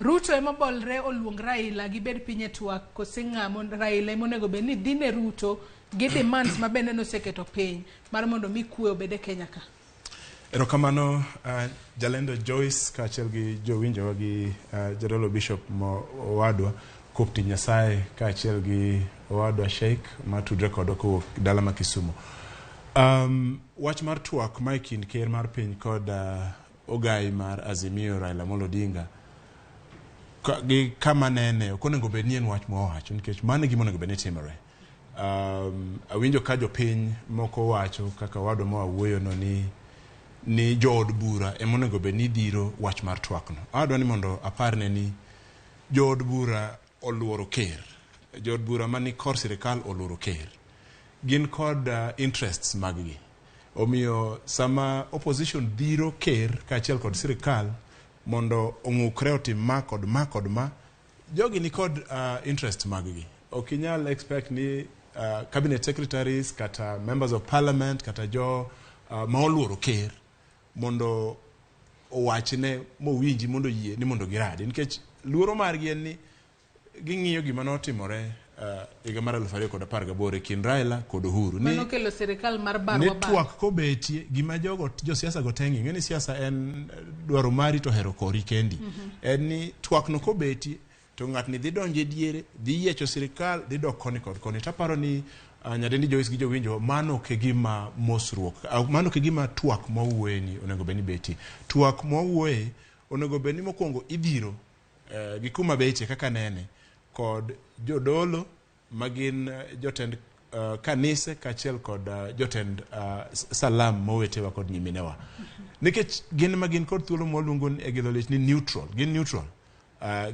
Ruto ema bolre oluong Raila gi bed pinye twak koseng'amo Raila monego be ni dine Ruto gi demands ma bende noseketo piny mar mondo mi kwe obede Kenya ka. Erokamano jalendo Joyce kaachiel gi jowinjowa gi jadolo Bishop Owadwa Kopti Nyasaye kaachiel gi Owadwa Sheikh matudre kodwa kowuok dala ma Kisumu. Wach mar twak ma kind ker mar piny kod ogai mar Azimio Raila Amolo Odinga gi kama nene ok onego bed ni en wach mowacho nikech mano gima onego bed ni timore. Awinjo ka jopiny moko wacho kaka Owadwa ma wawuoyo no ni jood bura ema onego bed ni dhiro wach mar twak no. Adwa ni mondo aparne ni jood bura oluoro ker. Jood bura mani kor sirikal oluoro ker. Gin kod interests maggi. Omiyo sama opposition dhiro ker kaachiel kod sirikal mondo ong'ukre otim ma kod ma jogi ni kod interest maggi. Ok inyal expect ni cabinet secretaries kata members of parliament kata jo ma oluoro ker mondo owachne mowinji mondo yie ni mondo giradi nikech luoro margi en ni ging'iyo gima notimore higa mar 2018 kind Raila kod Uhuru ni mano kelo sirikal mar barwa ba twak kobetie gima jo siasa go tengi ngeni siasa en dwaro mari to hero kori kendi en ni twak no kobetie to ng'atni dhi donje diere dhi yecho sirikal dhi dok koni kod koni. Taparo ni nyadendi Joyce gi jowinjo mano ke gima mosruok mano ke gima twak mawuoye ni onego beni beti. Twak mawuoye onego beni mokwongo idhiro gi kuma beche kaka nene kod jodolo magin jotend kanise kaachiel kod jotend salam mowetewa kod nyiminewa. Nikech gin magin kod thuolo moluongo e gidholich ni neutral. Gin neutral.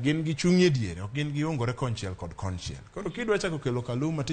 Gin gi chung'e diere ok gin giongore konchiel kod konchiel. Koro kidwa chako kelo kaluma